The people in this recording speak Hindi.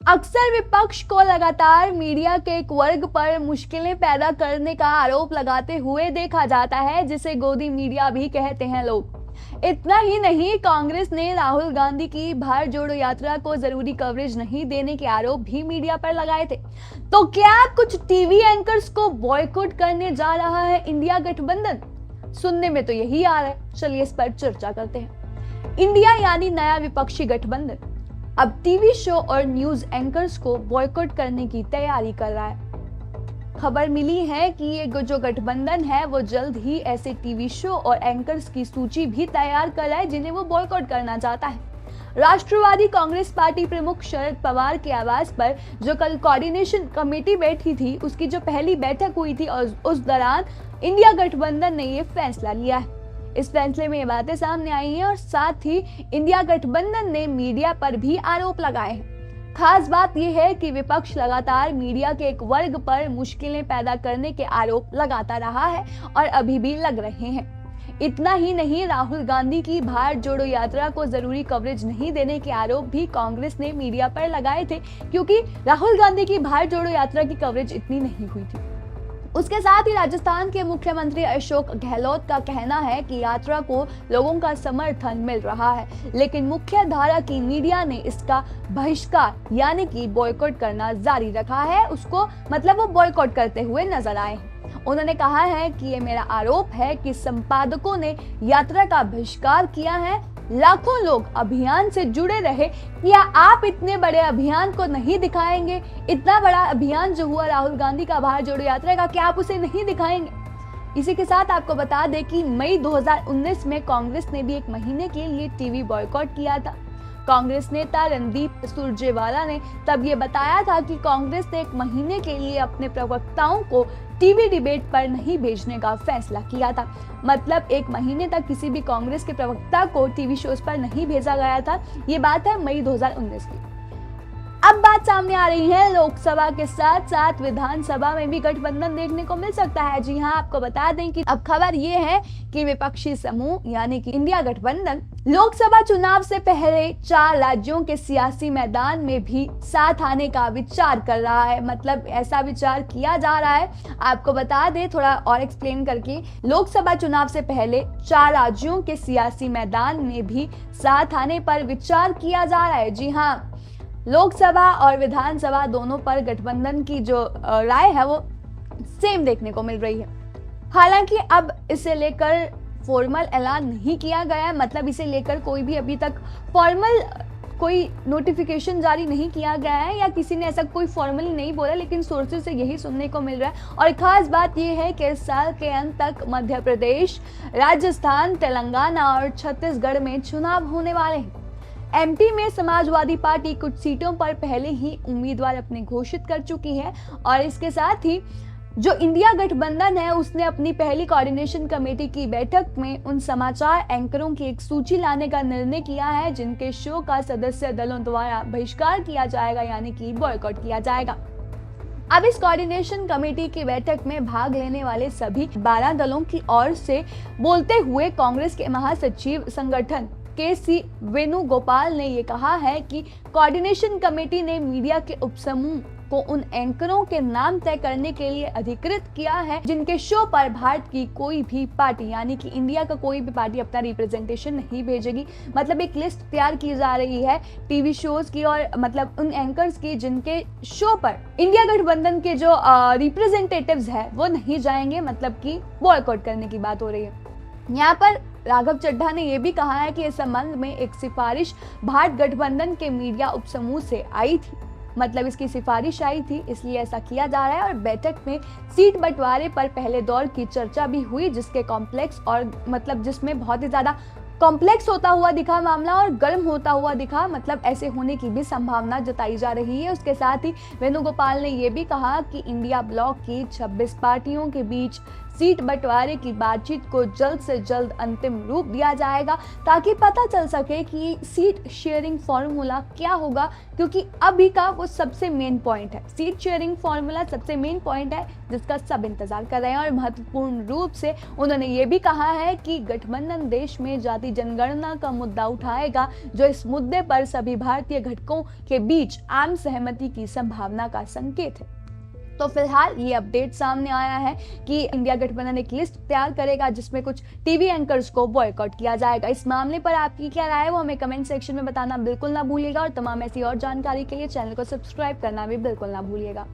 अक्सर विपक्ष को लगातार मीडिया के एक वर्ग पर मुश्किलें पैदा करने का आरोप लगाते हुए देखा जाता है, जिसे गोदी मीडिया भी कहते हैं लोग। इतना ही नहीं, कांग्रेस ने राहुल गांधी की भारत जोड़ो यात्रा को जरूरी कवरेज नहीं देने के आरोप भी मीडिया पर लगाए थे। तो क्या कुछ टीवी एंकर्स को बॉयकॉट करने जा रहा है इंडिया गठबंधन? सुनने में तो यही आ रहा है। चलिए इस पर चर्चा करते हैं। इंडिया यानी नया विपक्षी गठबंधन अब टीवी शो और न्यूज एंकर्स को बॉयकॉट करने की तैयारी कर रहा है। खबर मिली है कि ये जो गठबंधन है वो जल्द ही ऐसे टीवी शो और एंकर्स की सूची भी तैयार कर रहा है जिन्हें वो बॉयकॉट करना चाहता है। राष्ट्रवादी कांग्रेस पार्टी प्रमुख शरद पवार के आवास पर जो कल कोऑर्डिनेशन कमेटी बैठी थी, उसकी जो पहली बैठक हुई थी और उस दौरान इंडिया गठबंधन ने ये फैसला लिया है। इस फैसले में ये बातें सामने आई हैं और साथ ही इंडिया गठबंधन ने मीडिया पर भी आरोप लगाए हैं। खास बात यह है कि विपक्ष लगातार मीडिया के एक वर्ग पर मुश्किलें पैदा करने के आरोप लगाता रहा है और अभी भी लग रहे हैं। इतना ही नहीं, राहुल गांधी की भारत जोड़ो यात्रा को जरूरी कवरेज नहीं देने के आरोप भी कांग्रेस ने मीडिया पर लगाए थे, क्योंकि राहुल गांधी की भारत जोड़ो यात्रा की कवरेज इतनी नहीं हुई थी। उसके साथ ही राजस्थान के मुख्यमंत्री अशोक गहलोत का कहना है कि यात्रा को लोगों का समर्थन मिल रहा है, लेकिन मुख्य धारा की मीडिया ने इसका बहिष्कार यानी कि बॉयकॉट करना जारी रखा है। उसको वो बॉयकॉट करते हुए नजर आए हैं। उन्होंने कहा है कि ये मेरा आरोप है कि संपादकों ने यात्रा का बहिष्कार किया है। लाखों लोग अभियान से जुड़े रहे, या आप इतने बड़े अभियान को नहीं दिखाएंगे? इतना बड़ा अभियान जो हुआ राहुल गांधी का भारत जोड़ो यात्रा का, क्या आप उसे नहीं दिखाएंगे? इसी के साथ आपको बता दें कि मई 2019 में कांग्रेस ने भी एक महीने के लिए टीवी बॉयकॉट किया था। कांग्रेस नेता रणदीप सुरजेवाला ने तब ये बताया था कि कांग्रेस ने एक महीने के लिए अपने प्रवक्ताओं को टीवी डिबेट पर नहीं भेजने का फैसला किया था। एक महीने तक किसी भी कांग्रेस के प्रवक्ता को टीवी शोज पर नहीं भेजा गया था। ये बात है मई 2019 की। अब बात सामने आ रही है, लोकसभा के साथ साथ विधानसभा में भी गठबंधन देखने को मिल सकता है। जी हाँ, आपको बता दें कि अब खबर ये है कि विपक्षी समूह यानी कि इंडिया गठबंधन लोकसभा चुनाव से पहले 4 राज्यों के सियासी मैदान में भी साथ आने का विचार कर रहा है। ऐसा विचार किया जा रहा है। आपको बता दें, थोड़ा और एक्सप्लेन करके, लोकसभा चुनाव से पहले 4 राज्यों के सियासी मैदान में भी साथ आने पर विचार किया जा रहा है। जी हाँ, लोकसभा और विधानसभा दोनों पर गठबंधन की जो राय है वो सेम देखने को मिल रही है। हालांकि अब इसे लेकर फॉर्मल ऐलान नहीं किया गया है। इसे लेकर कोई भी अभी तक फॉर्मल कोई नोटिफिकेशन जारी नहीं किया गया है, या किसी ने ऐसा कोई फॉर्मली नहीं बोला, लेकिन सोर्सेज से यही सुनने को मिल रहा है। और खास बात यह है कि इस साल के अंत तक मध्य प्रदेश, राजस्थान, तेलंगाना और छत्तीसगढ़ में चुनाव होने वाले हैं। एमपी में समाजवादी पार्टी कुछ सीटों पर पहले ही उम्मीदवार अपने घोषित कर चुकी है, और इसके साथ ही जो इंडिया गठबंधन है उसने अपनी पहली कोऑर्डिनेशन कमेटी की बैठक में उन समाचार एंकरों की एक सूची लाने का निर्णय किया है जिनके शो का सदस्य दलों द्वारा बहिष्कार किया जाएगा, यानी कि बॉयकॉट किया जाएगा। अब इस कोऑर्डिनेशन कमेटी की बैठक में भाग लेने वाले सभी 12 दलों की ओर से बोलते हुए कांग्रेस के महासचिव संगठन के.सी. वेणुगोपाल ने ये कहा है कि कोऑर्डिनेशन कमेटी ने मीडिया के उपसमूह को उन एंकरों के नाम तय करने के लिए अधिकृत किया है जिनके शो पर भारत की कोई भी पार्टी यानी कि इंडिया का कोई भी पार्टी अपना रिप्रेजेंटेशन नहीं भेजेगी। एक लिस्ट तैयार की जा रही है टीवी शोज की और उन एंकर्स की जिनके शो पर इंडिया गठबंधन के जो रिप्रेजेंटेटिव्स है वो नहीं जाएंगे, कि बॉयकॉट करने की बात हो रही है। यहाँ पर राघव चड्ढा ने यह भी कहा है कि इस संबंध में एक सिफारिश भारत गठबंधन के मीडिया उपसमूह से आई थी। इसकी सिफारिश आई थी, इसलिए ऐसा किया जा रहा है। और बैठक में सीट बंटवारे पर पहले दौर की चर्चा भी हुई, जिसके कॉम्प्लेक्स और जिसमें बहुत ही ज्यादा कॉम्प्लेक्स होता हुआ दिखा मामला और गर्म होता हुआ दिखा। ऐसे होने की भी संभावना जताई जा रही है। उसके साथ ही वेणुगोपाल ने यह भी कहा कि इंडिया ब्लॉक की 26 पार्टियों के बीच सीट बंटवारे की बातचीत को जल्द से जल्द अंतिम रूप दिया जाएगा, ताकि पता चल सके कि सीट शेयरिंग फॉर्मूला क्या होगा, क्योंकि अभी का वो सबसे मेन पॉइंट है। सीट शेयरिंग फॉर्मूला सबसे मेन पॉइंट है जिसका सब इंतजार कर रहे हैं। और महत्वपूर्ण रूप से उन्होंने ये भी कहा है कि गठबंधन देश में जाति जनगणना का मुद्दा उठाएगा, जो इस मुद्दे पर सभी भारतीय घटकों के बीच आम सहमति की संभावना का संकेत है। तो फिलहाल ये अपडेट सामने आया है कि इंडिया गठबंधन एक लिस्ट तैयार करेगा जिसमें कुछ टीवी एंकर्स को बॉयकॉट किया जाएगा। इस मामले पर आपकी क्या राय है वो हमें कमेंट सेक्शन में बताना बिल्कुल ना भूलिएगा, और तमाम ऐसी और जानकारी के लिए चैनल को सब्सक्राइब करना भी बिल्कुल ना भूलिएगा।